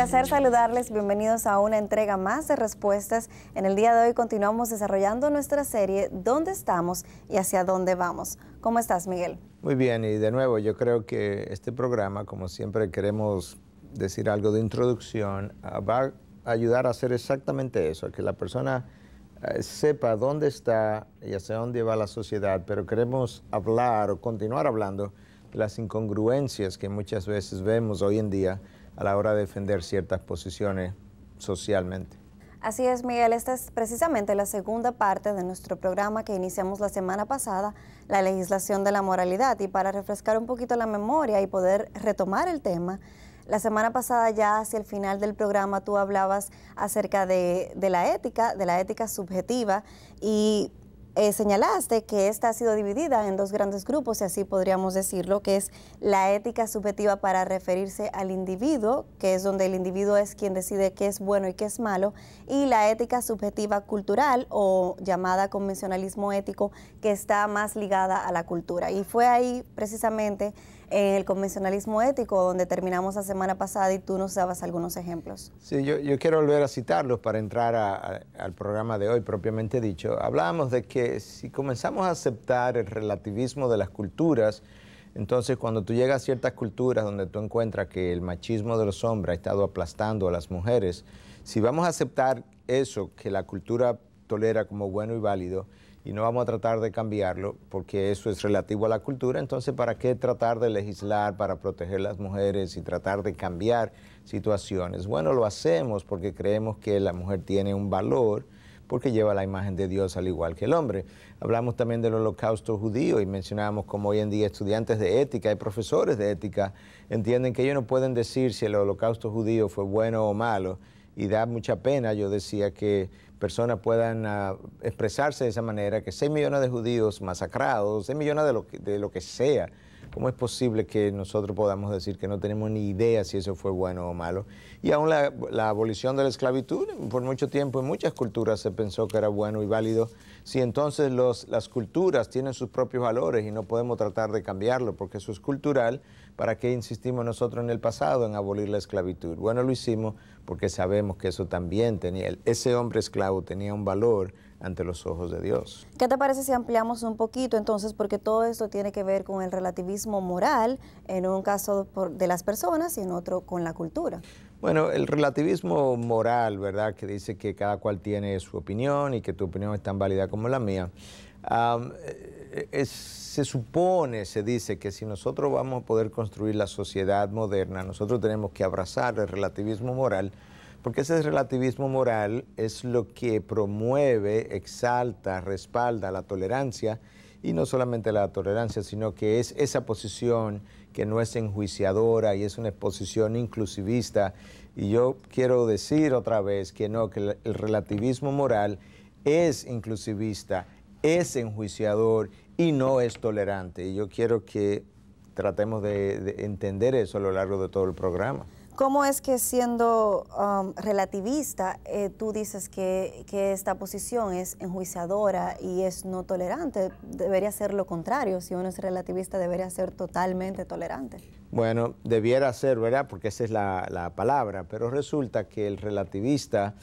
placer saludarles. Bienvenidos a una entrega más de respuestas. En el día de hoy continuamos desarrollando nuestra serie ¿Dónde estamos y hacia dónde vamos? ¿Cómo estás, Miguel? Muy bien, y de nuevo yo creo que este programa, como siempre queremos decir algo de introducción, va a ayudar a hacer exactamente eso, a que la persona sepa dónde está y hacia dónde va la sociedad, pero queremos hablar o continuar hablando de las incongruencias que muchas veces vemos hoy en día a la hora de defender ciertas posiciones socialmente. Así es, Miguel, esta es precisamente la segunda parte de nuestro programa que iniciamos la semana pasada, la legislación de la moralidad. Y para refrescar un poquito la memoria y poder retomar el tema, la semana pasada ya hacia el final del programa tú hablabas acerca de la ética subjetiva y señalaste que esta ha sido dividida en dos grandes grupos, y así podríamos decirlo, que es la ética subjetiva para referirse al individuo, que es donde el individuo es quien decide qué es bueno y qué es malo, y la ética subjetiva cultural o llamada convencionalismo ético, que está más ligada a la cultura. Y fue ahí precisamente en el convencionalismo ético donde terminamos la semana pasada y tú nos dabas algunos ejemplos. Sí, yo quiero volver a citarlos para entrar al programa de hoy propiamente dicho. Hablábamos de que si comenzamos a aceptar el relativismo de las culturas, entonces cuando tú llegas a ciertas culturas donde tú encuentras que el machismo de los hombres ha estado aplastando a las mujeres, si vamos a aceptar eso que la cultura tolera como bueno y válido, y no vamos a tratar de cambiarlo porque eso es relativo a la cultura, entonces ¿para qué tratar de legislar para proteger a las mujeres y tratar de cambiar situaciones? Bueno, lo hacemos porque creemos que la mujer tiene un valor porque lleva la imagen de Dios al igual que el hombre. Hablamos también del holocausto judío y mencionábamos cómo hoy en día estudiantes de ética y profesores de ética entienden que ellos no pueden decir si el holocausto judío fue bueno o malo, y da mucha pena, yo decía, que personas puedan expresarse de esa manera, que 6 millones de judíos masacrados, 6 millones de lo que sea. ¿Cómo es posible que nosotros podamos decir que no tenemos ni idea si eso fue bueno o malo? Y aún la abolición de la esclavitud, por mucho tiempo en muchas culturas se pensó que era bueno y válido. Si entonces las culturas tienen sus propios valores y no podemos tratar de cambiarlo porque eso es cultural, ¿para qué insistimos nosotros en el pasado en abolir la esclavitud? Bueno, lo hicimos porque sabemos que eso también ese hombre esclavo tenía un valor ante los ojos de Dios. ¿Qué te parece si ampliamos un poquito entonces? Porque todo esto tiene que ver con el relativismo moral, en un caso de las personas y en otro con la cultura. Bueno, el relativismo moral, ¿verdad?, que dice que cada cual tiene su opinión y que tu opinión es tan válida como la mía. Se supone, se dice que si nosotros vamos a poder construir la sociedad moderna, nosotros tenemos que abrazar el relativismo moral, porque ese relativismo moral es lo que promueve, exalta, respalda la tolerancia, y no solamente la tolerancia, sino que es esa posición que no es enjuiciadora y es una posición inclusivista. Y yo quiero decir otra vez que no, que el relativismo moral es inclusivista, es enjuiciador y no es tolerante. Y yo quiero que tratemos de entender eso a lo largo de todo el programa. ¿Cómo es que siendo relativista, tú dices que esta posición es enjuiciadora y es no tolerante? Debería ser lo contrario. Si uno es relativista, debería ser totalmente tolerante. Bueno, debiera ser, ¿verdad? Porque esa es la palabra. Pero resulta que el relativista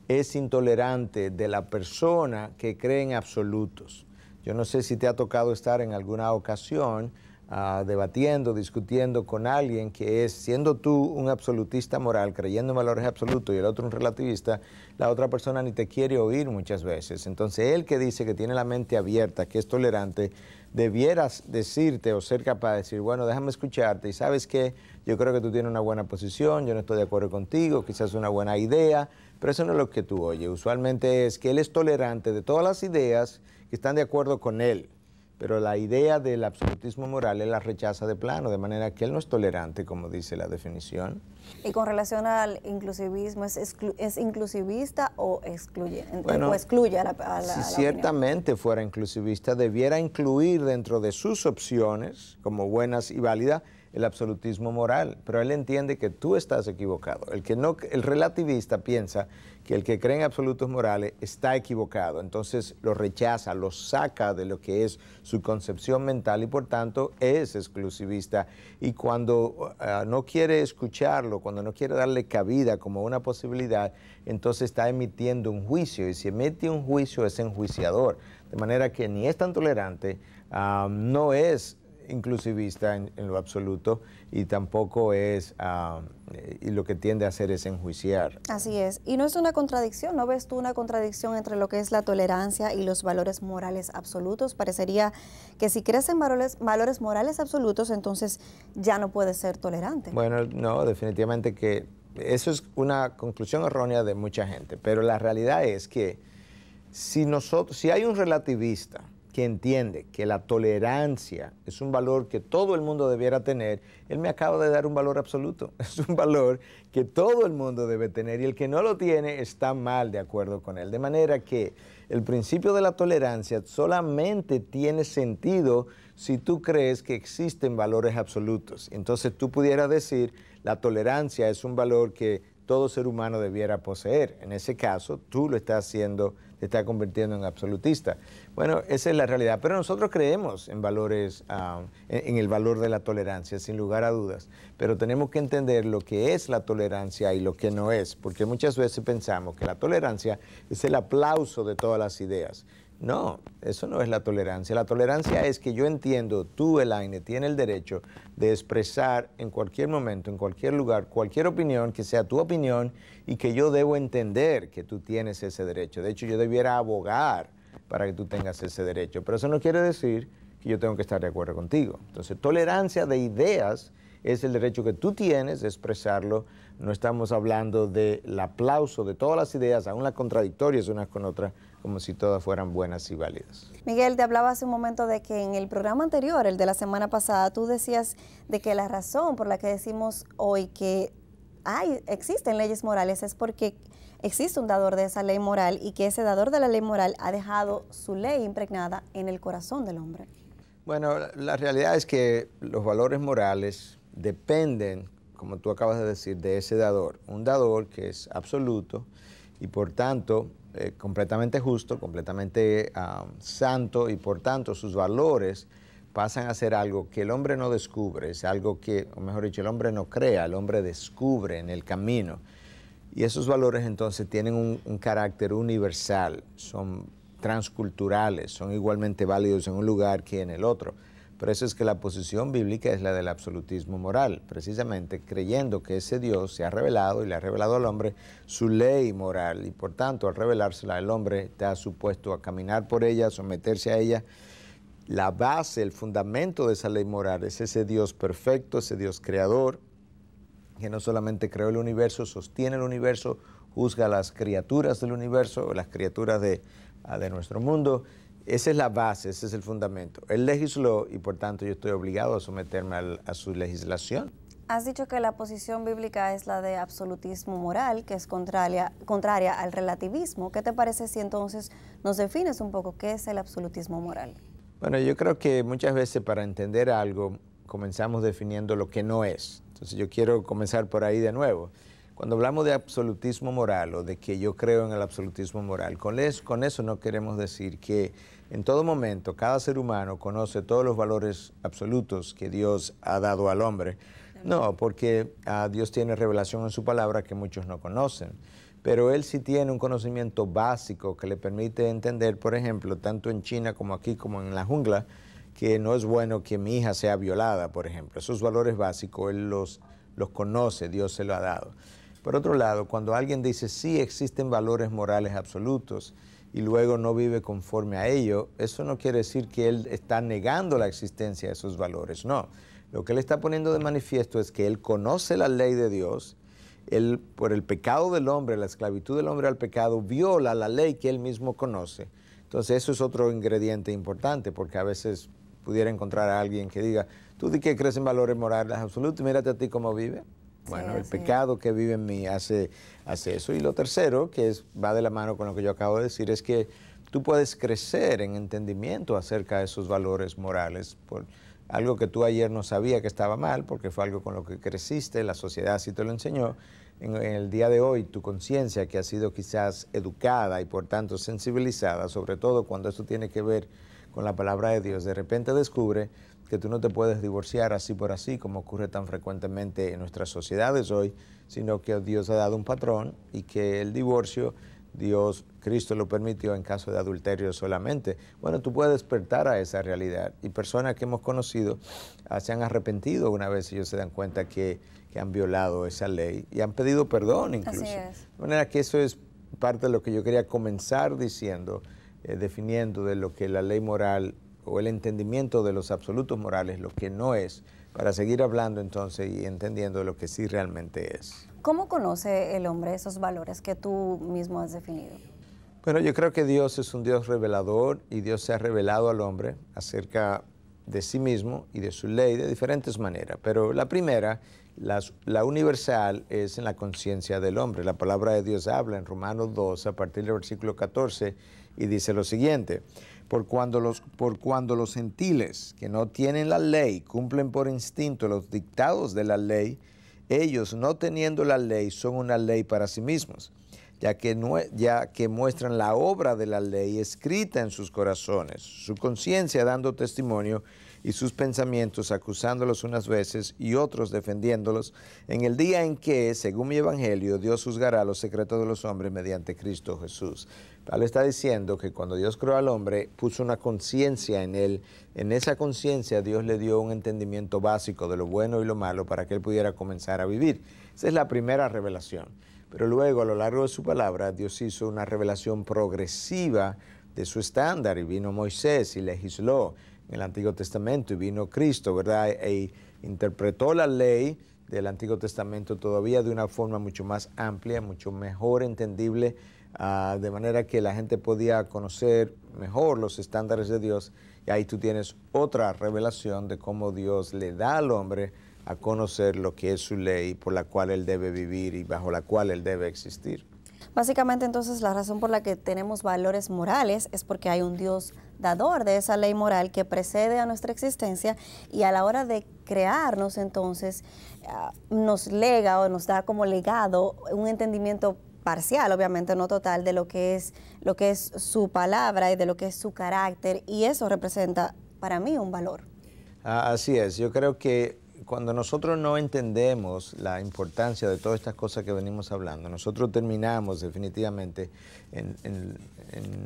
es intolerante de la persona que cree en absolutos. Yo no sé si te ha tocado estar en alguna ocasión debatiendo, discutiendo con alguien que es, siendo tú un absolutista moral, creyendo en valores absolutos y el otro un relativista, la otra persona ni te quiere oír muchas veces. Entonces él que dice que tiene la mente abierta, que es tolerante, debieras decirte o ser capaz de decir, bueno, déjame escucharte y sabes que yo creo que tú tienes una buena posición, yo no estoy de acuerdo contigo, quizás es una buena idea, pero eso no es lo que tú oyes. Usualmente es que él es tolerante de todas las ideas que están de acuerdo con él. Pero la idea del absolutismo moral él la rechaza de plano, de manera que él no es tolerante, como dice la definición. Y con relación al inclusivismo, ¿es inclusivista o excluye? Bueno, o excluye a la si ciertamente fuera inclusivista, debiera incluir dentro de sus opciones, como buenas y válidas, el absolutismo moral, pero él entiende que tú estás equivocado. El relativista piensa que el que cree en absolutos morales está equivocado, entonces lo rechaza, lo saca de lo que es su concepción mental y por tanto es exclusivista. Y cuando no quiere escucharlo, cuando no quiere darle cabida como una posibilidad, entonces está emitiendo un juicio, y si emite un juicio es enjuiciador, de manera que ni es tan tolerante, no es inclusivista en lo absoluto y tampoco es, y lo que tiende a hacer es enjuiciar. Así es, y no es una contradicción, ¿no ves tú una contradicción entre lo que es la tolerancia y los valores morales absolutos? Parecería que si crees en valores morales absolutos, entonces ya no puedes ser tolerante. Bueno, no, definitivamente que eso es una conclusión errónea de mucha gente, pero la realidad es que si hay un relativista que entiende que la tolerancia es un valor que todo el mundo debiera tener, él me acaba de dar un valor absoluto. Es un valor que todo el mundo debe tener y el que no lo tiene está mal de acuerdo con él. De manera que el principio de la tolerancia solamente tiene sentido si tú crees que existen valores absolutos. Entonces tú pudieras decir, la tolerancia es un valor que todo ser humano debiera poseer. En ese caso, tú lo estás haciendo, te está convirtiendo en absolutista. Bueno, esa es la realidad, pero nosotros creemos en valores, en el valor de la tolerancia, sin lugar a dudas, pero tenemos que entender lo que es la tolerancia y lo que no es, porque muchas veces pensamos que la tolerancia es el aplauso de todas las ideas. No, eso no es la tolerancia. La tolerancia es que yo entiendo, tú, Elaine, tienes el derecho de expresar en cualquier momento, en cualquier lugar, cualquier opinión que sea tu opinión y que yo debo entender que tú tienes ese derecho. De hecho, yo debiera abogar para que tú tengas ese derecho. Pero eso no quiere decir que yo tengo que estar de acuerdo contigo. Entonces, tolerancia de ideas es el derecho que tú tienes de expresarlo. No estamos hablando del aplauso de todas las ideas, aún las contradictorias unas con otras, como si todas fueran buenas y válidas. Miguel, te hablaba hace un momento de que en el programa anterior, el de la semana pasada, tú decías de que la razón por la que decimos hoy que existen leyes morales es porque existe un dador de esa ley moral y que ese dador de la ley moral ha dejado su ley impregnada en el corazón del hombre. Bueno, la realidad es que los valores morales dependen, como tú acabas de decir, de ese dador. Un dador que es absoluto y por tanto completamente justo, completamente santo y por tanto sus valores pasan a ser algo que el hombre no descubre, es algo que, o mejor dicho, el hombre no crea, el hombre descubre en el camino. Y esos valores entonces tienen un carácter universal, son transculturales, son igualmente válidos en un lugar que en el otro. Por eso es que la posición bíblica es la del absolutismo moral, precisamente creyendo que ese Dios se ha revelado y le ha revelado al hombre su ley moral y por tanto al revelársela el hombre está supuesto a caminar por ella, a someterse a ella. La base, el fundamento de esa ley moral es ese Dios perfecto, ese Dios creador, que no solamente creó el universo, sostiene el universo, juzga a las criaturas del universo, las criaturas de nuestro mundo. Esa es la base, ese es el fundamento. Él legisló y por tanto yo estoy obligado a someterme a su legislación. Has dicho que la posición bíblica es la de absolutismo moral, que es contraria al relativismo. ¿Qué te parece si entonces nos defines un poco qué es el absolutismo moral? Bueno, yo creo que muchas veces para entender algo comenzamos definiendo lo que no es. Entonces yo quiero comenzar por ahí de nuevo. Cuando hablamos de absolutismo moral o de que yo creo en el absolutismo moral, con eso no queremos decir que en todo momento cada ser humano conoce todos los valores absolutos que Dios ha dado al hombre. No, porque Dios tiene revelación en su palabra que muchos no conocen. Pero Él sí tiene un conocimiento básico que le permite entender, por ejemplo, tanto en China como aquí, como en la jungla, que no es bueno que mi hija sea violada, por ejemplo. Esos valores básicos Él los conoce, Dios se lo ha dado. Por otro lado, cuando alguien dice sí existen valores morales absolutos y luego no vive conforme a ello, eso no quiere decir que él está negando la existencia de esos valores, no. Lo que él está poniendo de manifiesto es que él conoce la ley de Dios, él por el pecado del hombre, la esclavitud del hombre al pecado, viola la ley que él mismo conoce. Entonces eso es otro ingrediente importante porque a veces pudiera encontrar a alguien que diga, ¿tú de qué crees en valores morales absolutos? Mírate a ti cómo vive. Bueno, el pecado que vive en mí hace eso. Y lo tercero, que va de la mano con lo que yo acabo de decir, es que tú puedes crecer en entendimiento acerca de esos valores morales, por algo que tú ayer no sabías que estaba mal, porque fue algo con lo que creciste, la sociedad sí te lo enseñó. En el día de hoy, tu conciencia, que ha sido quizás educada y por tanto sensibilizada, sobre todo cuando esto tiene que ver con la palabra de Dios, de repente descubre que tú no te puedes divorciar así por así, como ocurre tan frecuentemente en nuestras sociedades hoy, sino que Dios ha dado un patrón y que el divorcio, Cristo lo permitió en caso de adulterio solamente. Bueno, tú puedes despertar a esa realidad, y personas que hemos conocido se han arrepentido una vez ellos se dan cuenta que han violado esa ley y han pedido perdón incluso. Así es. De manera que eso es parte de lo que yo quería comenzar diciendo, definiendo de lo que la ley moral o el entendimiento de los absolutos morales, lo que no es, para seguir hablando entonces y entendiendo lo que sí realmente es. ¿Cómo conoce el hombre esos valores que tú mismo has definido? Bueno, yo creo que Dios es un Dios revelador y Dios se ha revelado al hombre acerca de sí mismo y de su ley de diferentes maneras. Pero la primera, la universal, es en la conciencia del hombre. La palabra de Dios habla en Romanos 2, a partir del versículo 14, y dice lo siguiente: por cuando los gentiles que no tienen la ley cumplen por instinto los dictados de la ley, ellos, no teniendo la ley, son una ley para sí mismos, ya que muestran la obra de la ley escrita en sus corazones, su conciencia dando testimonio y sus pensamientos acusándolos unas veces y otros defendiéndolos, en el día en que, según mi evangelio, Dios juzgará los secretos de los hombres mediante Cristo Jesús. Pablo está diciendo que cuando Dios creó al hombre, puso una conciencia en él. En esa conciencia Dios le dio un entendimiento básico de lo bueno y lo malo para que él pudiera comenzar a vivir. Esa es la primera revelación. Pero luego, a lo largo de su palabra, Dios hizo una revelación progresiva de su estándar, y vino Moisés y legisló en el Antiguo Testamento, y vino Cristo, ¿verdad? E interpretó la ley del Antiguo Testamento todavía de una forma mucho más amplia, mucho mejor entendible, de manera que la gente podía conocer mejor los estándares de Dios. Y ahí tú tienes otra revelación de cómo Dios le da al hombre a conocer lo que es su ley, por la cual él debe vivir y bajo la cual él debe existir. Básicamente, entonces, la razón por la que tenemos valores morales es porque hay un Dios dador de esa ley moral que precede a nuestra existencia, y a la hora de crearnos, entonces, nos lega o nos da como legado un entendimiento parcial, obviamente no total, de lo que es su palabra y de lo que es su carácter, y eso representa para mí un valor. Así es, yo creo que cuando nosotros no entendemos la importancia de todas estas cosas que venimos hablando, nosotros terminamos definitivamente en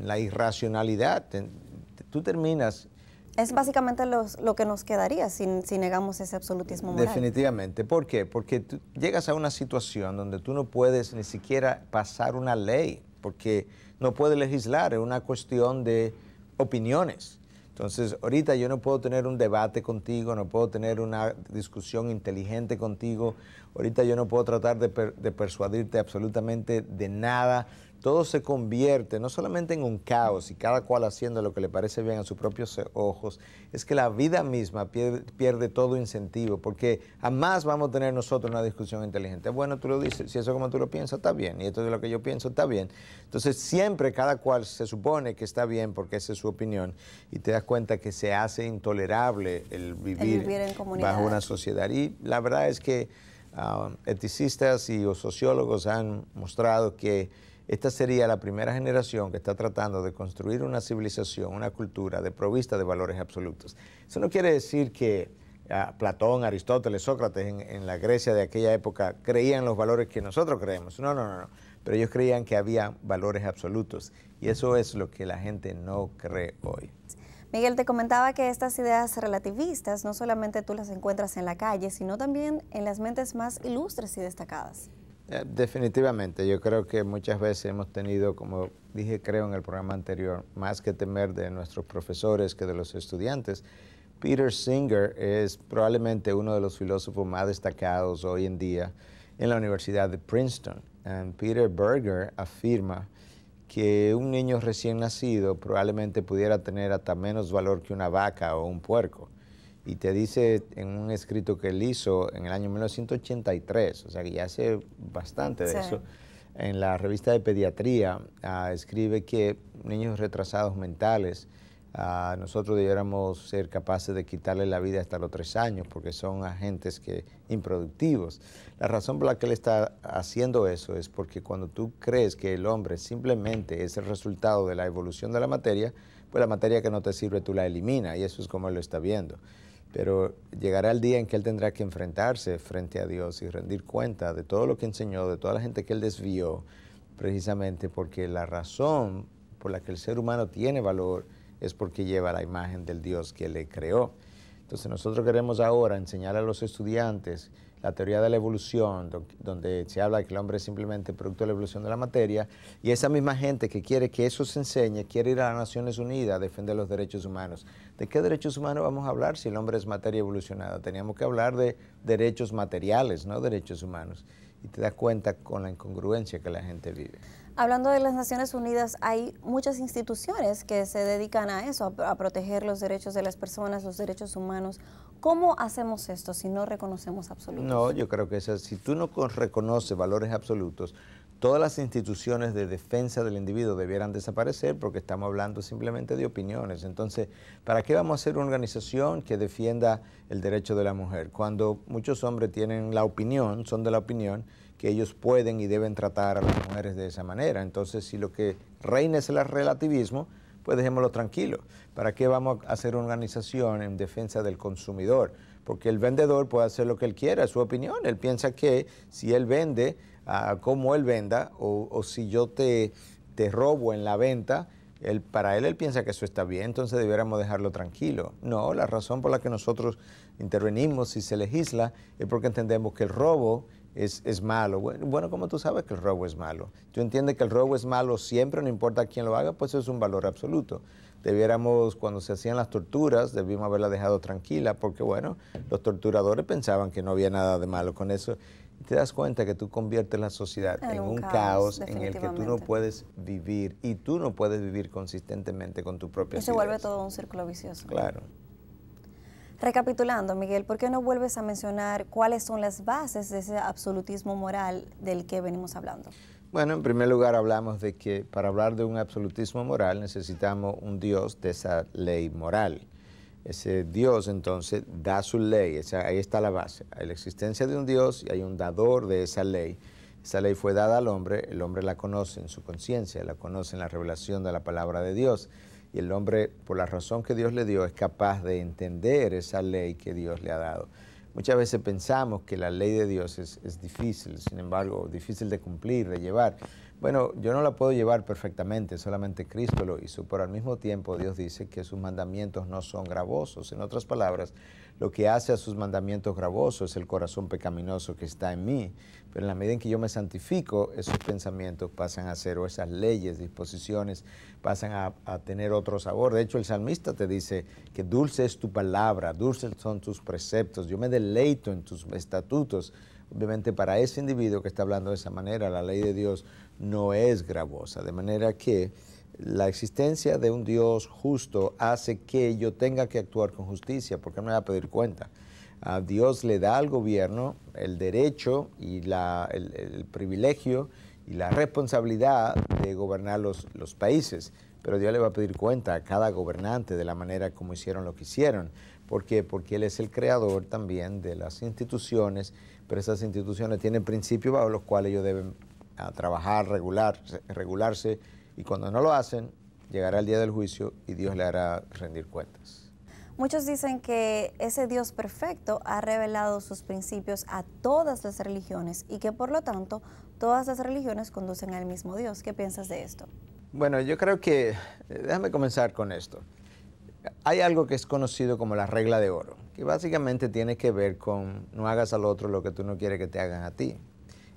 la irracionalidad. Tú terminas... Es básicamente lo que nos quedaría si negamos ese absolutismo moral. Definitivamente. ¿Por qué? Porque tú llegas a una situación donde tú no puedes ni siquiera pasar una ley, porque no puedes legislar, es una cuestión de opiniones. Entonces, ahorita yo no puedo tener un debate contigo, no puedo tener una discusión inteligente contigo, ahorita yo no puedo tratar de persuadirte absolutamente de nada. Todo se convierte no solamente en un caos y cada cual haciendo lo que le parece bien a sus propios ojos, es que la vida misma pierde todo incentivo, porque jamás vamos a tener nosotros una discusión inteligente. Bueno, tú lo dices, si eso es como tú lo piensas, está bien, y esto es lo que yo pienso, está bien. Entonces siempre cada cual se supone que está bien porque esa es su opinión, y te das cuenta que se hace intolerable el vivir en comunidad, bajo una sociedad. Y la verdad es que eticistas y sociólogos han mostrado que esta sería la primera generación que está tratando de construir una civilización, una cultura desprovista de valores absolutos. Eso no quiere decir que Platón, Aristóteles, Sócrates en la Grecia de aquella época creían los valores que nosotros creemos. No. Pero ellos creían que había valores absolutos, y eso es lo que la gente no cree hoy. Miguel, te comentaba que estas ideas relativistas no solamente tú las encuentras en la calle, sino también en las mentes más ilustres y destacadas. Definitivamente, yo creo que muchas veces hemos tenido, como dije creo en el programa anterior, más que temer de nuestros profesores que de los estudiantes. Peter Singer es probablemente uno de los filósofos más destacados hoy en día en la Universidad de Princeton. Peter Berger afirma que un niño recién nacido probablemente pudiera tener hasta menos valor que una vaca o un puerco. Y te dice en un escrito que él hizo en el año 1983, o sea que ya hace bastante de eso, en la revista de pediatría escribe que niños retrasados mentales, nosotros debiéramos ser capaces de quitarle la vida hasta los 3 años porque son agentes improductivos. La razón por la que él está haciendo eso es porque cuando tú crees que el hombre simplemente es el resultado de la evolución de la materia, pues la materia que no te sirve tú la eliminas, y eso es como él lo está viendo. Pero llegará el día en que él tendrá que enfrentarse frente a Dios y rendir cuenta de todo lo que enseñó, de toda la gente que él desvió, precisamente porque la razón por la que el ser humano tiene valor es porque lleva la imagen del Dios que le creó. Entonces nosotros queremos ahora enseñar a los estudiantes la teoría de la evolución, donde se habla de que el hombre es simplemente producto de la evolución de la materia, y esa misma gente que quiere que eso se enseñe, quiere ir a las Naciones Unidas a defender los derechos humanos. ¿De qué derechos humanos vamos a hablar si el hombre es materia evolucionada? Teníamos que hablar de derechos materiales, no derechos humanos. Y te das cuenta con la incongruencia que la gente vive. Hablando de las Naciones Unidas, hay muchas instituciones que se dedican a eso, a proteger los derechos de las personas, los derechos humanos. ¿Cómo hacemos esto si no reconocemos absolutos? No, yo creo que si tú no reconoces valores absolutos, todas las instituciones de defensa del individuo debieran desaparecer porque estamos hablando simplemente de opiniones. Entonces, ¿para qué vamos a hacer una organización que defienda el derecho de la mujer? Cuando muchos hombres tienen la opinión, son de la opinión, que ellos pueden y deben tratar a las mujeres de esa manera. Entonces, si lo que reina es el relativismo, pues dejémoslo tranquilo. ¿Para qué vamos a hacer una organización en defensa del consumidor? Porque el vendedor puede hacer lo que él quiera, es su opinión. Él piensa que si él vende como él venda, o si yo te robo en la venta, para él piensa que eso está bien, entonces debiéramos dejarlo tranquilo. No, la razón por la que nosotros intervenimos y se legisla es porque entendemos que el robo es malo. Bueno, ¿cómo tú sabes que el robo es malo? ¿Tú entiendes que el robo es malo siempre, no importa quién lo haga? Pues eso es un valor absoluto. Debiéramos, cuando se hacían las torturas, debimos haberla dejado tranquila, porque bueno, los torturadores pensaban que no había nada de malo con eso. Y te das cuenta que tú conviertes la sociedad en un caos en el que tú no puedes vivir, y tú no puedes vivir consistentemente con tu propia vida. Y se vuelve todo un círculo vicioso. Claro. Recapitulando, Miguel, ¿por qué no vuelves a mencionar cuáles son las bases de ese absolutismo moral del que venimos hablando? Bueno, en primer lugar hablamos de que para hablar de un absolutismo moral necesitamos un Dios de esa ley moral. Ese Dios entonces da su ley, ahí está la base. Hay la existencia de un Dios y hay un dador de esa ley. Esa ley fue dada al hombre, el hombre la conoce en su conciencia, la conoce en la revelación de la palabra de Dios. Y el hombre, por la razón que Dios le dio, es capaz de entender esa ley que Dios le ha dado. Muchas veces pensamos que la ley de Dios es difícil, sin embargo, difícil de cumplir, de llevar. Bueno, yo no la puedo llevar perfectamente, solamente Cristo lo hizo, pero al mismo tiempo Dios dice que sus mandamientos no son gravosos. En otras palabras, lo que hace a sus mandamientos gravosos es el corazón pecaminoso que está en mí. Pero en la medida en que yo me santifico, esos pensamientos pasan a ser, o esas leyes, disposiciones, pasan a tener otro sabor. De hecho, el salmista te dice que dulce es tu palabra, dulces son tus preceptos, yo me deleito en tus estatutos. Obviamente para ese individuo que está hablando de esa manera, la ley de Dios no es gravosa, de manera que la existencia de un Dios justo hace que yo tenga que actuar con justicia, porque no me va a pedir cuenta. A Dios le da al gobierno el derecho y el privilegio y la responsabilidad de gobernar los países, pero Dios le va a pedir cuenta a cada gobernante de la manera como hicieron lo que hicieron. ¿Por qué? Porque Él es el creador también de las instituciones, pero esas instituciones tienen principios bajo los cuales ellos deben trabajar, regularse, y cuando no lo hacen, llegará el día del juicio y Dios le hará rendir cuentas. Muchos dicen que ese Dios perfecto ha revelado sus principios a todas las religiones y que por lo tanto todas las religiones conducen al mismo Dios. ¿Qué piensas de esto? Bueno, yo creo que, déjame comenzar con esto. Hay algo que es conocido como la regla de oro, que básicamente tiene que ver con no hagas al otro lo que tú no quieres que te hagan a ti.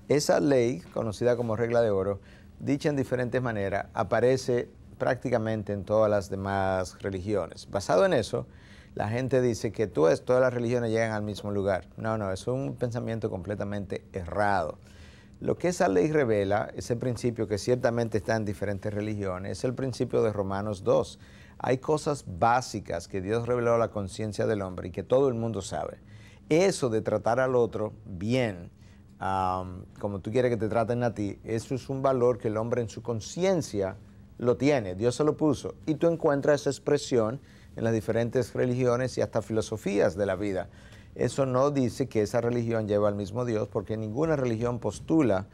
Esa ley, conocida como regla de oro, dicha en diferentes maneras, aparece prácticamente en todas las demás religiones. Basado en eso, la gente dice que todas las religiones llegan al mismo lugar. No, eso es un pensamiento completamente errado. Lo que esa ley revela, ese principio que ciertamente está en diferentes religiones, es el principio de Romanos 2. Hay cosas básicas que Dios reveló a la conciencia del hombre y que todo el mundo sabe. Eso de tratar al otro bien, como tú quieres que te traten a ti, eso es un valor que el hombre en su conciencia lo tiene, Dios se lo puso, y tú encuentras esa expresión en las diferentes religiones y hasta filosofías de la vida. Eso no dice que esa religión lleva al mismo Dios, porque ninguna religión postula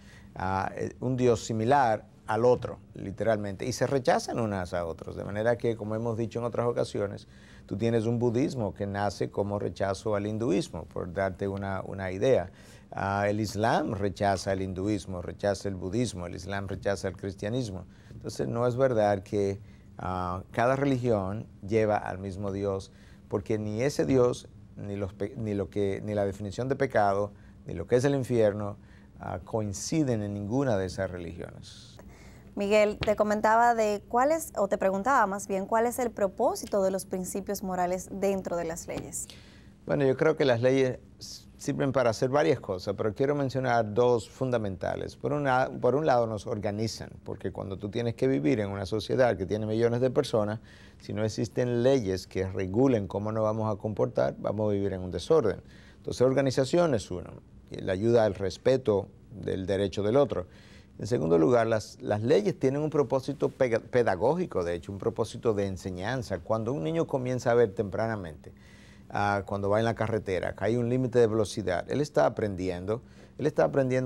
un Dios similar al otro, literalmente, y se rechazan unas a otras, de manera que, como hemos dicho en otras ocasiones, tú tienes un budismo que nace como rechazo al hinduismo, por darte una idea. El Islam rechaza el hinduismo, rechaza el budismo, el Islam rechaza el cristianismo. Entonces no es verdad que cada religión lleva al mismo Dios, porque ni ese Dios, ni la definición de pecado, ni lo que es el infierno, coinciden en ninguna de esas religiones. Miguel, te comentaba te preguntaba más bien, ¿cuál es el propósito de los principios morales dentro de las leyes? Bueno, yo creo que las leyes sirven para hacer varias cosas, pero quiero mencionar dos fundamentales. Por un lado nos organizan, porque cuando tú tienes que vivir en una sociedad que tiene millones de personas, si no existen leyes que regulen cómo nos vamos a comportar, vamos a vivir en un desorden. Entonces, organización es uno, y la ayuda al respeto del derecho del otro. En segundo lugar, las leyes tienen un propósito pedagógico, de hecho, un propósito de enseñanza. Cuando un niño comienza a ver tempranamente, cuando va en la carretera, que hay un límite de velocidad, él está aprendiendo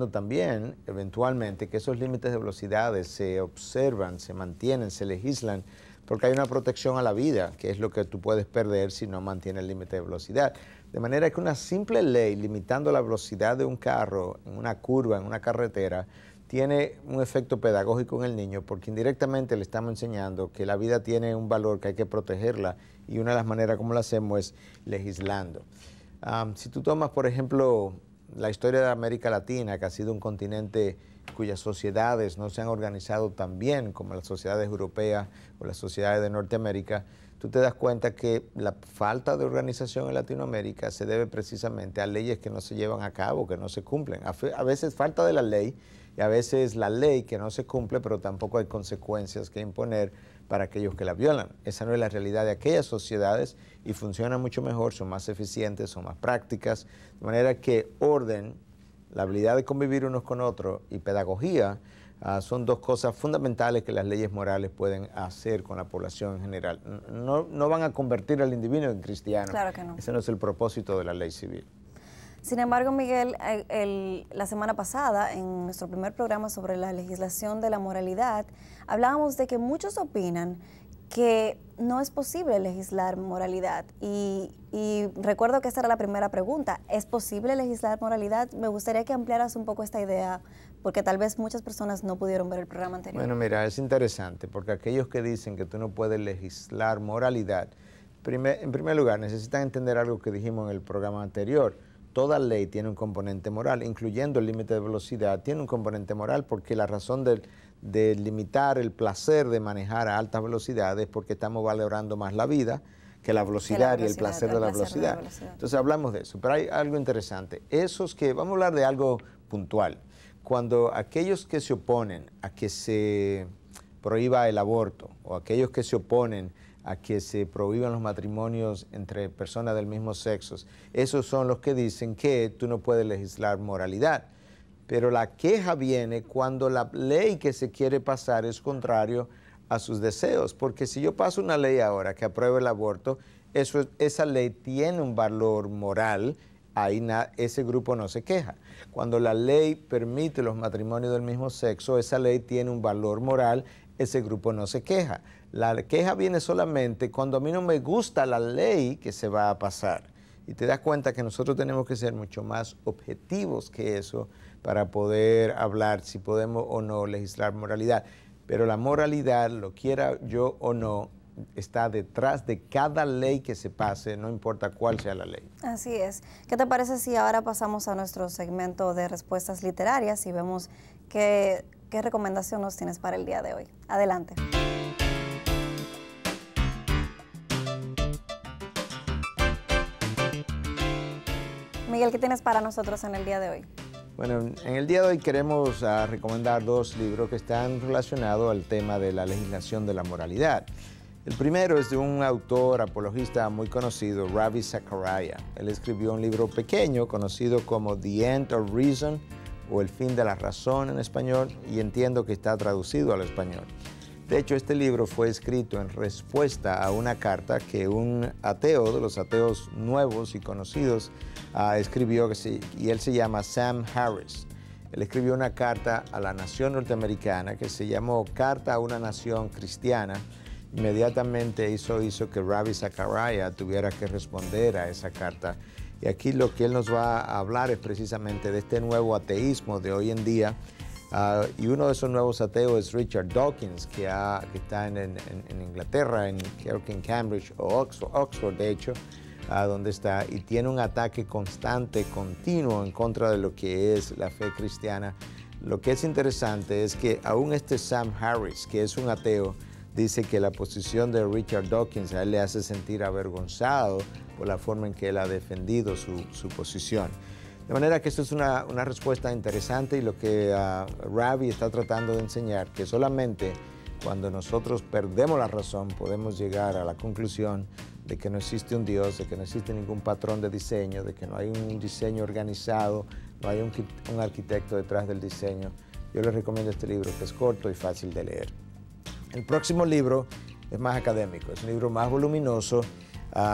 también, eventualmente, que esos límites de velocidades se observan, se mantienen, se legislan, porque hay una protección a la vida, que es lo que tú puedes perder si no mantienes el límite de velocidad. De manera que una simple ley limitando la velocidad de un carro en una curva, en una carretera, tiene un efecto pedagógico en el niño, porque indirectamente le estamos enseñando que la vida tiene un valor, que hay que protegerla, y una de las maneras como lo hacemos es legislando. Si tú tomas, por ejemplo, la historia de América Latina, que ha sido un continente cuyas sociedades no se han organizado tan bien como las sociedades europeas o las sociedades de Norteamérica, tú te das cuenta que la falta de organización en Latinoamérica se debe precisamente a leyes que no se llevan a cabo, que no se cumplen. A veces falta de la ley, y a veces la ley que no se cumple, pero tampoco hay consecuencias que imponer para aquellos que la violan. Esa no es la realidad de aquellas sociedades y funcionan mucho mejor, son más eficientes, son más prácticas, de manera que orden, la habilidad de convivir unos con otros y pedagogía son dos cosas fundamentales que las leyes morales pueden hacer con la población en general. No van a convertir al individuo en cristiano. Claro que no. Ese no es el propósito de la ley civil. Sin embargo, Miguel, la semana pasada, en nuestro primer programa sobre la legislación de la moralidad, hablábamos de que muchos opinan que no es posible legislar moralidad. Y recuerdo que esta era la primera pregunta. ¿Es posible legislar moralidad? Me gustaría que ampliaras un poco esta idea, porque tal vez muchas personas no pudieron ver el programa anterior. Bueno, mira, es interesante, porque aquellos que dicen que tú no puedes legislar moralidad, en primer lugar, necesitan entender algo que dijimos en el programa anterior. Toda ley tiene un componente moral, incluyendo el límite de velocidad, tiene un componente moral, porque la razón de limitar el placer de manejar a altas velocidades es porque estamos valorando más la vida que la velocidad y el placer de la velocidad. Entonces hablamos de eso, pero hay algo interesante. Vamos a hablar de algo puntual. Cuando aquellos que se oponen a que se prohíba el aborto, o aquellos que se oponen a que se prohíban los matrimonios entre personas del mismo sexo, esos son los que dicen que tú no puedes legislar moralidad. Pero la queja viene cuando la ley que se quiere pasar es contrario a sus deseos, porque si yo paso una ley ahora que apruebe el aborto, esa ley tiene un valor moral, ahí ese grupo no se queja. Cuando la ley permite los matrimonios del mismo sexo, esa ley tiene un valor moral, ese grupo no se queja. La queja viene solamente cuando a mí no me gusta la ley que se va a pasar. Y te das cuenta que nosotros tenemos que ser mucho más objetivos que eso para poder hablar si podemos o no legislar moralidad. Pero la moralidad, lo quiera yo o no, está detrás de cada ley que se pase, no importa cuál sea la ley. Así es. ¿Qué te parece si ahora pasamos a nuestro segmento de respuestas literarias y vemos qué recomendación nos tienes para el día de hoy? Adelante. Miguel, ¿qué tienes para nosotros en el día de hoy? Bueno, en el día de hoy queremos recomendar dos libros que están relacionados al tema de la legislación de la moralidad. El primero es de un autor apologista muy conocido, Ravi Zachariah. Él escribió un libro pequeño conocido como The End of Reason o El fin de la razón en español, y entiendo que está traducido al español. De hecho, este libro fue escrito en respuesta a una carta que un ateo, de los ateos nuevos y conocidos, escribió, y él se llama Sam Harris. Él escribió una carta a la nación norteamericana que se llamó Carta a una nación cristiana. Inmediatamente hizo que Ravi Zachariah tuviera que responder a esa carta. Y aquí lo que él nos va a hablar es precisamente de este nuevo ateísmo de hoy en día. Y uno de esos nuevos ateos es Richard Dawkins, que está en Inglaterra, creo que en Cambridge o Oxford de hecho, donde está, y tiene un ataque constante, continuo en contra de lo que es la fe cristiana. Lo que es interesante es que aún este Sam Harris, que es un ateo, dice que la posición de Richard Dawkins a él le hace sentir avergonzado por la forma en que él ha defendido su posición. De manera que esto es una respuesta interesante, y lo que Ravi está tratando de enseñar, que solamente cuando nosotros perdemos la razón podemos llegar a la conclusión de que no existe un Dios, de que no existe ningún patrón de diseño, de que no hay un diseño organizado, no hay un arquitecto detrás del diseño. Yo les recomiendo este libro, que es corto y fácil de leer. El próximo libro es más académico, es un libro más voluminoso,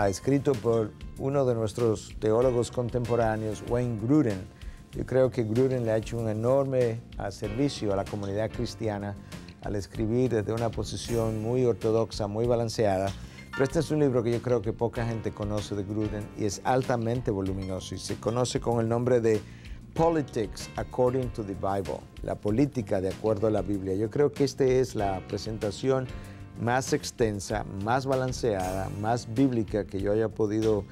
escrito por uno de nuestros teólogos contemporáneos, Wayne Grudem. Yo creo que Grudem le ha hecho un enorme servicio a la comunidad cristiana al escribir desde una posición muy ortodoxa, muy balanceada. Pero este es un libro que yo creo que poca gente conoce de Grudem, y es altamente voluminoso y se conoce con el nombre de Politics According to the Bible, la política de acuerdo a la Biblia. Yo creo que esta es la presentación más extensa, más balanceada, más bíblica que yo haya podido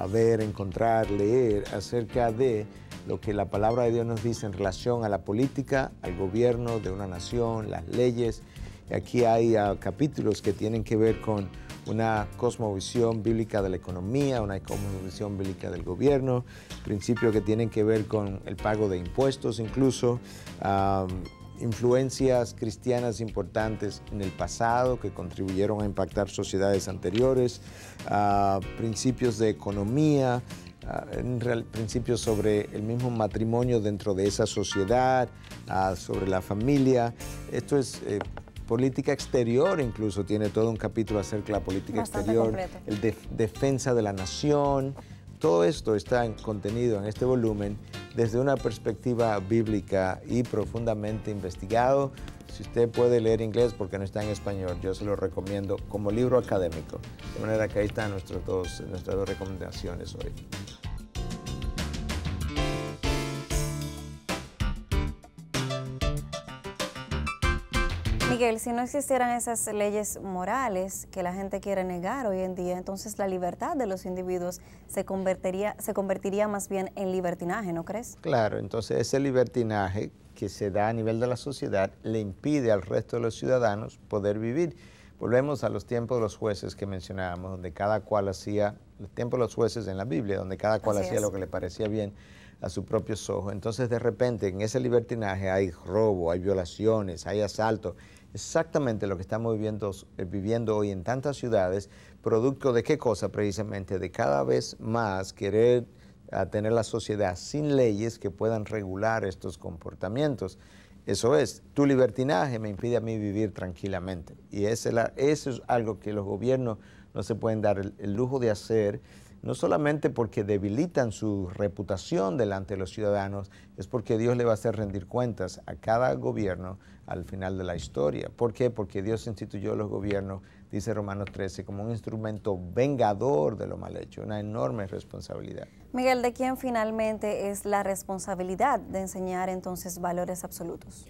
ver, encontrar, leer acerca de lo que la palabra de Dios nos dice en relación a la política, al gobierno de una nación, las leyes. Y aquí hay capítulos que tienen que ver con una cosmovisión bíblica de la economía, una cosmovisión bíblica del gobierno, principios que tienen que ver con el pago de impuestos incluso, influencias cristianas importantes en el pasado que contribuyeron a impactar sociedades anteriores, principios de economía, principios sobre el mismo matrimonio dentro de esa sociedad, sobre la familia. Esto es política exterior, incluso tiene todo un capítulo acerca de la política exterior, defensa de la nación. Todo esto está contenido en este volumen desde una perspectiva bíblica y profundamente investigado. Si usted puede leer inglés porque no está en español, yo se lo recomiendo como libro académico. De manera que ahí están nuestras dos recomendaciones hoy. Miguel, si no existieran esas leyes morales que la gente quiere negar hoy en día, entonces la libertad de los individuos se convertiría más bien en libertinaje, ¿no crees? Claro, entonces ese libertinaje que se da a nivel de la sociedad le impide al resto de los ciudadanos poder vivir. Volvemos a los tiempos de los jueces que mencionábamos, donde cada cual hacía, los tiempos de los jueces en la Biblia, donde cada cual hacía lo que le parecía bien a sus propios ojos. Entonces de repente en ese libertinaje hay robo, hay violaciones, hay asalto. Exactamente lo que estamos viviendo hoy en tantas ciudades, producto de qué cosa precisamente, de cada vez más querer tener la sociedad sin leyes que puedan regular estos comportamientos. Eso es, tu libertinaje me impide a mí vivir tranquilamente, y eso es algo que los gobiernos no se pueden dar el lujo de hacer, no solamente porque debilitan su reputación delante de los ciudadanos, es porque Dios le va a hacer rendir cuentas a cada gobierno al final de la historia. ¿Por qué? Porque Dios instituyó los gobiernos, dice Romanos 13, como un instrumento vengador de lo mal hecho, una enorme responsabilidad. Miguel, ¿de quién finalmente es la responsabilidad de enseñar entonces valores absolutos?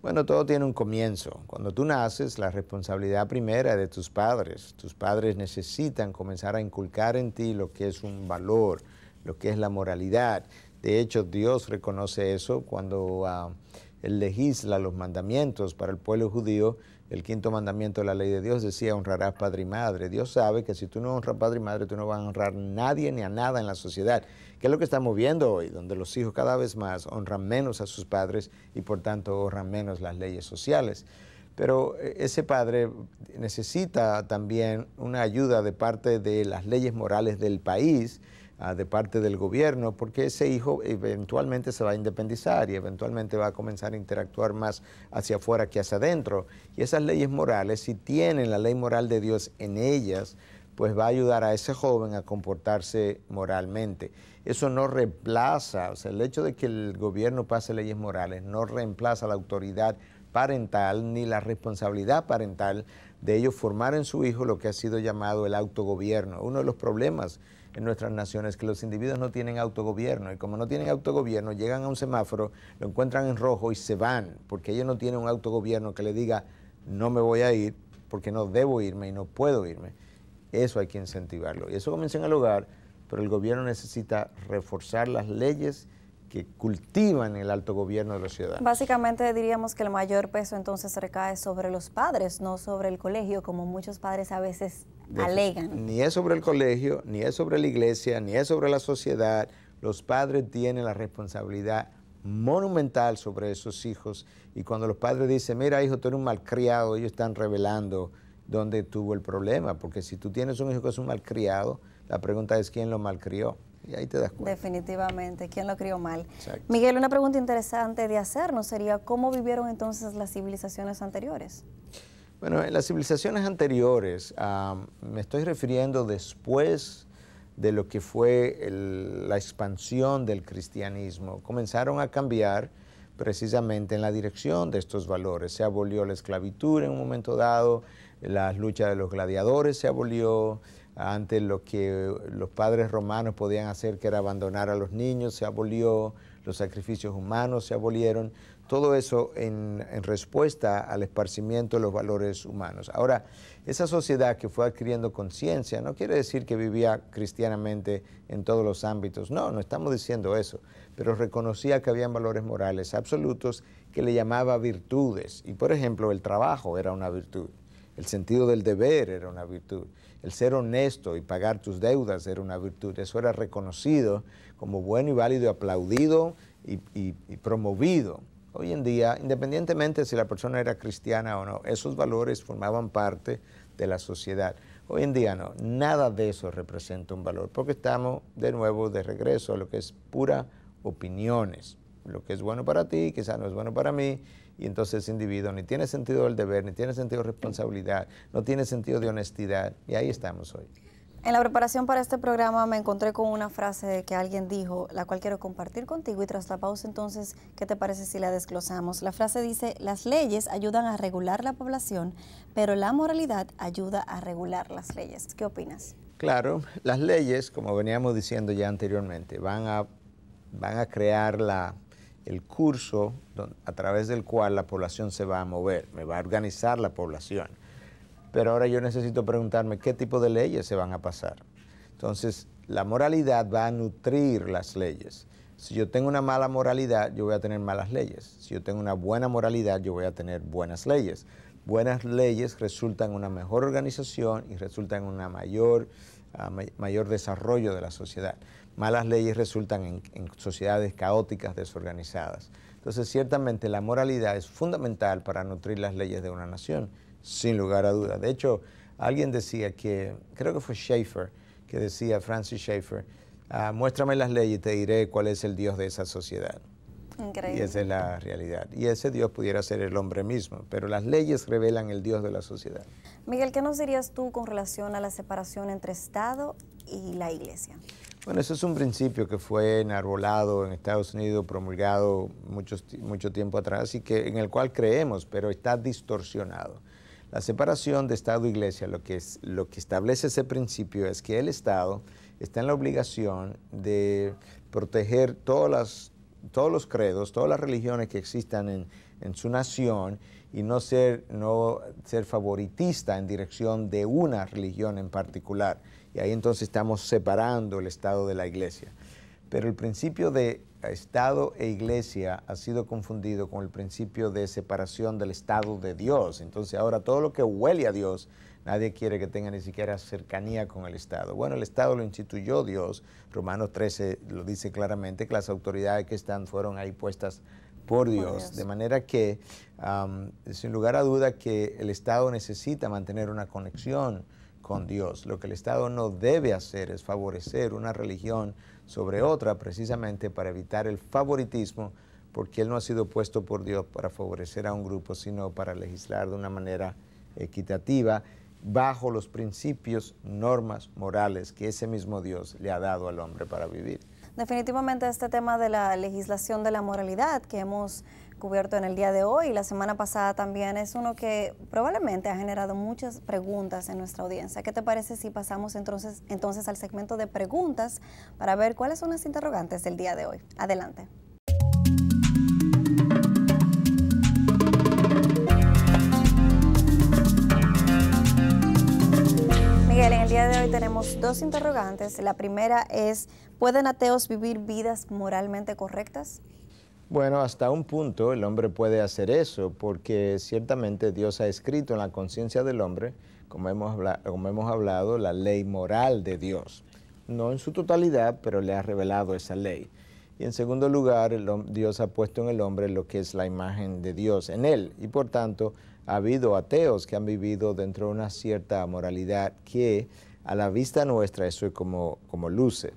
Bueno, todo tiene un comienzo. Cuando tú naces, la responsabilidad primera es de tus padres. Tus padres necesitan comenzar a inculcar en ti lo que es un valor, lo que es la moralidad. De hecho, Dios reconoce eso cuando Él legisla los mandamientos para el pueblo judío. El quinto mandamiento de la ley de Dios decía: honrarás padre y madre. Dios sabe que si tú no honras padre y madre, tú no vas a honrar a nadie ni a nada en la sociedad. ¿Qué es lo que estamos viendo hoy? Donde los hijos cada vez más honran menos a sus padres y por tanto honran menos las leyes sociales. Pero ese padre necesita también una ayuda de parte de las leyes morales del país de parte del gobierno, porque ese hijo eventualmente se va a independizar y eventualmente va a comenzar a interactuar más hacia afuera que hacia adentro. Y esas leyes morales, si tienen la ley moral de Dios en ellas, pues va a ayudar a ese joven a comportarse moralmente. Eso no reemplaza, o sea, el hecho de que el gobierno pase leyes morales no reemplaza la autoridad parental ni la responsabilidad parental de ellos formar en su hijo lo que ha sido llamado el autogobierno. Uno de los problemas en nuestras naciones es que los individuos no tienen autogobierno, y como no tienen autogobierno, llegan a un semáforo, lo encuentran en rojo y se van, porque ellos no tienen un autogobierno que le diga, no me voy a ir, porque no debo irme y no puedo irme. Eso hay que incentivarlo. Y eso comienza en el hogar, pero el gobierno necesita reforzar las leyes que cultivan el autogobierno de los ciudadanos. Básicamente diríamos que el mayor peso entonces recae sobre los padres, no sobre el colegio, como muchos padres a veces alegan. Ni es sobre el colegio, ni es sobre la iglesia, ni es sobre la sociedad. Los padres tienen la responsabilidad monumental sobre esos hijos, y cuando los padres dicen, mira hijo, tú eres un malcriado, ellos están revelando dónde tuvo el problema, porque si tú tienes un hijo que es un malcriado, la pregunta es quién lo malcrió, y ahí te das cuenta. Definitivamente, quién lo crió mal. Exacto. Miguel, una pregunta interesante de hacernos sería, ¿cómo vivieron entonces las civilizaciones anteriores? Bueno, en las civilizaciones anteriores, me estoy refiriendo después de lo que fue la expansión del cristianismo, comenzaron a cambiar precisamente en la dirección de estos valores. Se abolió la esclavitud en un momento dado, las luchas de los gladiadores se abolió, antes lo que los padres romanos podían hacer, que era abandonar a los niños, se abolió, los sacrificios humanos se abolieron, todo eso en respuesta al esparcimiento de los valores humanos. Ahora, esa sociedad que fue adquiriendo conciencia no quiere decir que vivía cristianamente en todos los ámbitos, no estamos diciendo eso, pero reconocía que habían valores morales absolutos que le llamaba virtudes, y por ejemplo el trabajo era una virtud, el sentido del deber era una virtud, el ser honesto y pagar tus deudas era una virtud, eso era reconocido como bueno y válido y aplaudido y promovido. Hoy en día, independientemente si la persona era cristiana o no, esos valores formaban parte de la sociedad. Hoy en día no, nada de eso representa un valor, porque estamos de nuevo de regreso a lo que es pura opiniones. Lo que es bueno para ti, quizás no es bueno para mí, y entonces ese individuo ni tiene sentido del deber, ni tiene sentido de responsabilidad, no tiene sentido de honestidad, y ahí estamos hoy. En la preparación para este programa me encontré con una frase que alguien dijo, la cual quiero compartir contigo, y tras la pausa entonces, ¿qué te parece si la desglosamos? La frase dice, las leyes ayudan a regular la población, pero la moralidad ayuda a regular las leyes. ¿Qué opinas? Claro, las leyes, como veníamos diciendo ya anteriormente, van a crear el curso a través del cual la población se va a mover, me va a organizar la población. Pero ahora yo necesito preguntarme qué tipo de leyes se van a pasar. Entonces, la moralidad va a nutrir las leyes. Si yo tengo una mala moralidad, yo voy a tener malas leyes. Si yo tengo una buena moralidad, yo voy a tener buenas leyes. Buenas leyes resultan en una mejor organización y resultan en un mayor desarrollo de la sociedad. Malas leyes resultan en sociedades caóticas, desorganizadas. Entonces, ciertamente la moralidad es fundamental para nutrir las leyes de una nación, sin lugar a dudas. De hecho, alguien decía que, creo que fue Schaeffer, que decía, Francis Schaeffer, muéstrame las leyes y te diré cuál es el Dios de esa sociedad. Increíble. Y esa es la realidad. Y ese Dios pudiera ser el hombre mismo, pero las leyes revelan el Dios de la sociedad. Miguel, ¿qué nos dirías tú con relación a la separación entre Estado y la Iglesia? Bueno, eso es un principio que fue enarbolado en Estados Unidos, promulgado mucho tiempo atrás y en el cual creemos, pero está distorsionado. La separación de Estado e Iglesia, lo que establece ese principio es que el Estado está en la obligación de proteger todos los credos, todas las religiones que existan en su nación y no ser favoritista en dirección de una religión en particular. Y ahí entonces estamos separando el Estado de la Iglesia. Pero el principio de Estado e Iglesia ha sido confundido con el principio de separación del Estado de Dios. Entonces ahora todo lo que huele a Dios, nadie quiere que tenga ni siquiera cercanía con el Estado. Bueno, el Estado lo instituyó Dios. Romanos 13 lo dice claramente, que las autoridades que fueron ahí puestas por Dios. De manera que, sin lugar a duda, que el Estado necesita mantener una conexión con Dios. Lo que el Estado no debe hacer es favorecer una religión sobre otra, precisamente para evitar el favoritismo, porque Él no ha sido puesto por Dios para favorecer a un grupo, sino para legislar de una manera equitativa, bajo los principios, normas morales que ese mismo Dios le ha dado al hombre para vivir. Definitivamente este tema de la legislación de la moralidad que hemos cubierto en el día de hoy y la semana pasada también es uno que probablemente ha generado muchas preguntas en nuestra audiencia. ¿Qué te parece si pasamos entonces al segmento de preguntas para ver cuáles son las interrogantes del día de hoy? Adelante. Miguel, en el día de hoy tenemos dos interrogantes. La primera es, ¿pueden ateos vivir vidas moralmente correctas? Bueno, hasta un punto el hombre puede hacer eso, porque ciertamente Dios ha escrito en la conciencia del hombre, como hemos hablado, la ley moral de Dios. No en su totalidad, pero le ha revelado esa ley. Y en segundo lugar, Dios ha puesto en el hombre lo que es la imagen de Dios en él. Y por tanto, ha habido ateos que han vivido dentro de una cierta moralidad que a la vista nuestra eso es como luce.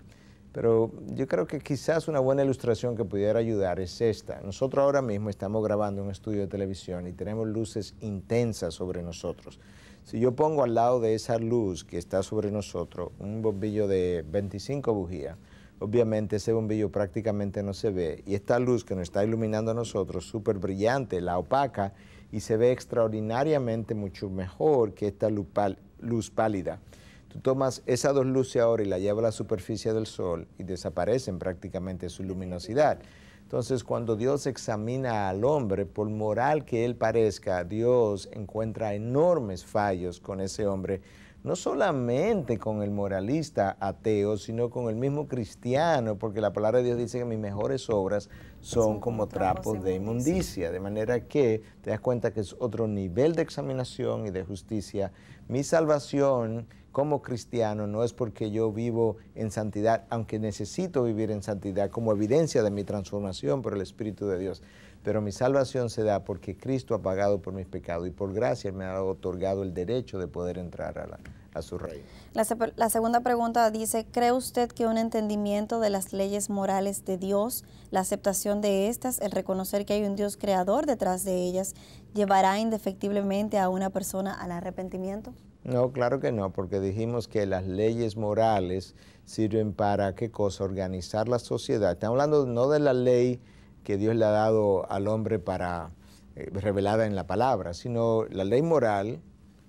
Pero yo creo que quizás una buena ilustración que pudiera ayudar es esta. Nosotros ahora mismo estamos grabando un estudio de televisión y tenemos luces intensas sobre nosotros. Si yo pongo al lado de esa luz que está sobre nosotros un bombillo de 25 bujías, obviamente ese bombillo prácticamente no se ve y esta luz que nos está iluminando a nosotros, súper brillante, la opaca y se ve extraordinariamente mucho mejor que esta luz pálida. Tú tomas esas dos luces ahora y la llevas a la superficie del sol y desaparecen prácticamente su luminosidad. Entonces, cuando Dios examina al hombre, por moral que él parezca, Dios encuentra enormes fallos con ese hombre, no solamente con el moralista ateo, sino con el mismo cristiano, porque la palabra de Dios dice que mis mejores obras son como trapos de inmundicia, de manera que te das cuenta que es otro nivel de examinación y de justicia. Mi salvación como cristiano no es porque yo vivo en santidad, aunque necesito vivir en santidad como evidencia de mi transformación por el Espíritu de Dios, pero mi salvación se da porque Cristo ha pagado por mis pecados y por gracia me ha otorgado el derecho de poder entrar a su reino. La segunda pregunta dice, ¿cree usted que un entendimiento de las leyes morales de Dios, la aceptación de estas, el reconocer que hay un Dios creador detrás de ellas, llevará indefectiblemente a una persona al arrepentimiento? No, claro que no, porque dijimos que las leyes morales sirven para, ¿qué cosa? Organizar la sociedad. Estamos hablando no de la ley que Dios le ha dado al hombre para revelada en la palabra, sino la ley moral,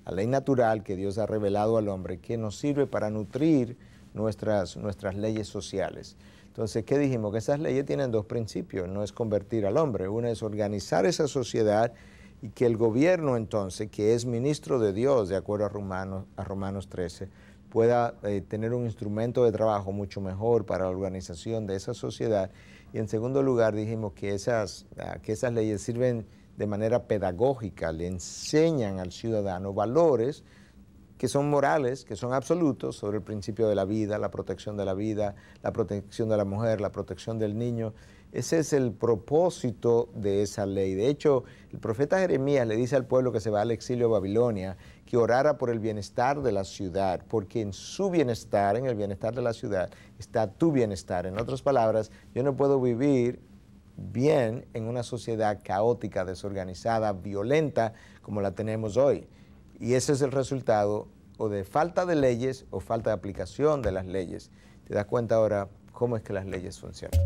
la ley natural que Dios ha revelado al hombre, que nos sirve para nutrir nuestras leyes sociales. Entonces, ¿qué dijimos? Que esas leyes tienen dos principios, no es convertir al hombre, una es organizar esa sociedad y que el gobierno entonces, que es ministro de Dios, de acuerdo a Romanos 13, pueda tener un instrumento de trabajo mucho mejor para la organización de esa sociedad. Y en segundo lugar dijimos que esas leyes sirven de manera pedagógica, le enseñan al ciudadano valores que son morales, que son absolutos sobre el principio de la vida, la protección de la mujer, la protección del niño. Ese es el propósito de esa ley. De hecho, el profeta Jeremías le dice al pueblo que se va al exilio a Babilonia que orara por el bienestar de la ciudad, porque en su bienestar, en el bienestar de la ciudad, está tu bienestar. En otras palabras, yo no puedo vivir bien en una sociedad caótica, desorganizada, violenta, como la tenemos hoy. Y ese es el resultado o de falta de leyes o falta de aplicación de las leyes. Te das cuenta ahora cómo es que las leyes funcionan.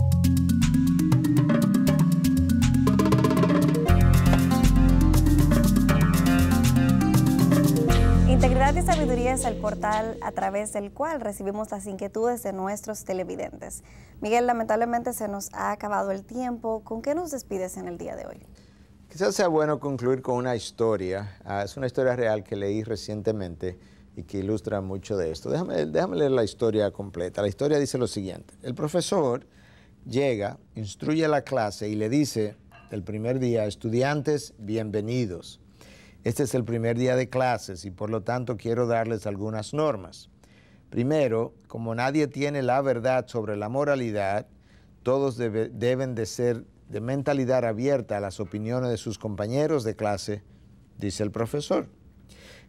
Integridad y Sabiduría es el portal a través del cual recibimos las inquietudes de nuestros televidentes. Miguel, lamentablemente se nos ha acabado el tiempo. ¿Con qué nos despides en el día de hoy? Quizás sea bueno concluir con una historia. Es una historia real que leí recientemente y que ilustra mucho de esto. Déjame leer la historia completa. La historia dice lo siguiente. El profesor llega, instruye a la clase y le dice el primer día, estudiantes, bienvenidos. Este es el primer día de clases y por lo tanto quiero darles algunas normas. Primero, como nadie tiene la verdad sobre la moralidad, todos deben de ser de mentalidad abierta a las opiniones de sus compañeros de clase, dice el profesor.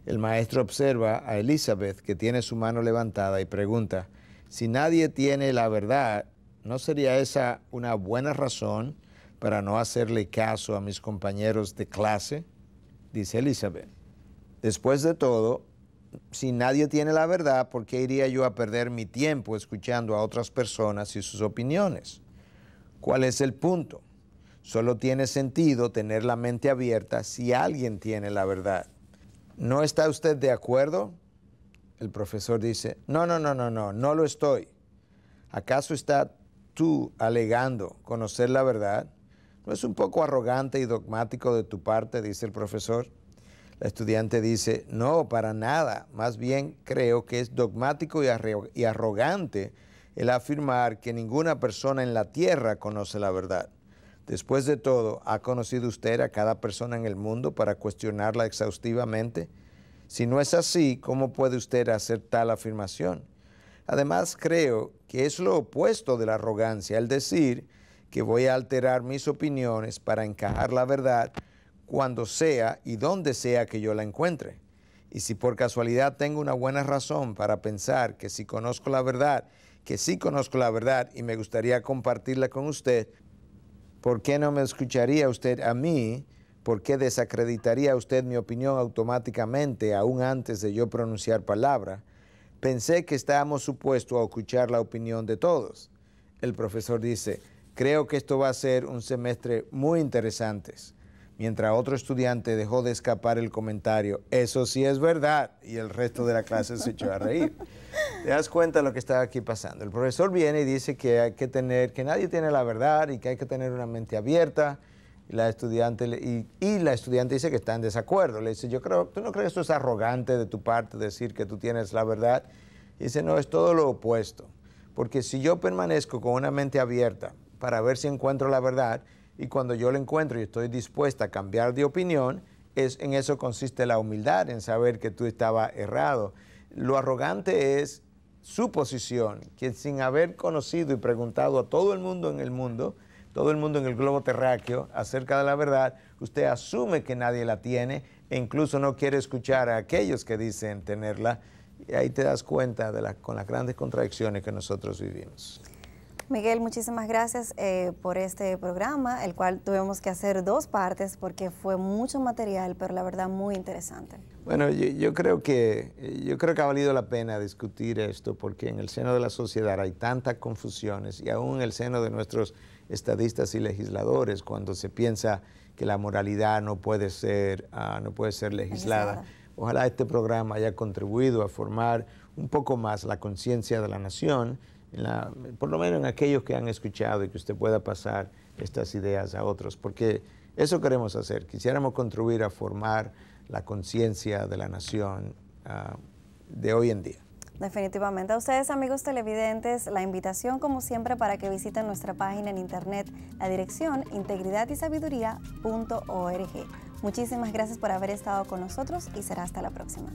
El maestro observa a Elizabeth, que tiene su mano levantada, y pregunta, si nadie tiene la verdad, ¿no sería esa una buena razón para no hacerle caso a mis compañeros de clase? Dice Elizabeth. Después de todo, si nadie tiene la verdad, ¿por qué iría yo a perder mi tiempo escuchando a otras personas y sus opiniones? ¿Cuál es el punto? Solo tiene sentido tener la mente abierta si alguien tiene la verdad. ¿No está usted de acuerdo? El profesor dice, no lo estoy. ¿Acaso está tú alegando conocer la verdad? ¿No es un poco arrogante y dogmático de tu parte? Dice el profesor. La estudiante dice, no, para nada. Más bien creo que es dogmático y arrogante el afirmar que ninguna persona en la tierra conoce la verdad. Después de todo, ¿ha conocido usted a cada persona en el mundo para cuestionarla exhaustivamente? Si no es así, ¿cómo puede usted hacer tal afirmación? Además, creo que es lo opuesto de la arrogancia, el decir que voy a alterar mis opiniones para encajar la verdad cuando sea y donde sea que yo la encuentre. Y si por casualidad tengo una buena razón para pensar que sí conozco la verdad y me gustaría compartirla con usted, ¿por qué no me escucharía usted a mí? ¿Por qué desacreditaría usted mi opinión automáticamente aún antes de yo pronunciar palabra? Pensé que estábamos supuestos a escuchar la opinión de todos. El profesor dice, creo que esto va a ser un semestre muy interesante. Mientras otro estudiante dejó de escapar el comentario, eso sí es verdad, y el resto de la clase se echó a reír. ¿Te das cuenta de lo que está aquí pasando? El profesor viene y dice que hay que que nadie tiene la verdad y que hay que tener una mente abierta. Y la estudiante dice que está en desacuerdo. Le dice, ¿tú no crees que esto es arrogante de tu parte decir que tú tienes la verdad? Y dice, no, es todo lo opuesto. Porque si yo permanezco con una mente abierta para ver si encuentro la verdad, y cuando yo la encuentro y estoy dispuesta a cambiar de opinión, en eso consiste la humildad, en saber que tú estabas errado. Lo arrogante es su posición, que sin haber conocido y preguntado a todo el mundo en el globo terráqueo acerca de la verdad, usted asume que nadie la tiene e incluso no quiere escuchar a aquellos que dicen tenerla. Y ahí te das cuenta con las grandes contradicciones que nosotros vivimos. Miguel, muchísimas gracias por este programa, el cual tuvimos que hacer 2 partes porque fue mucho material, pero la verdad muy interesante. Bueno, yo creo que ha valido la pena discutir esto porque en el seno de la sociedad hay tantas confusiones y aún en el seno de nuestros estadistas y legisladores, cuando se piensa que la moralidad no puede ser legislada. Ojalá este programa haya contribuido a formar un poco más la conciencia de la nación, por lo menos en aquellos que han escuchado, y que usted pueda pasar estas ideas a otros, porque eso queremos hacer. Quisiéramos contribuir a formar la conciencia de la nación de hoy en día. Definitivamente. A ustedes, amigos televidentes, la invitación, como siempre, para que visiten nuestra página en internet, la dirección integridadysabiduría.org. Muchísimas gracias por haber estado con nosotros y será hasta la próxima.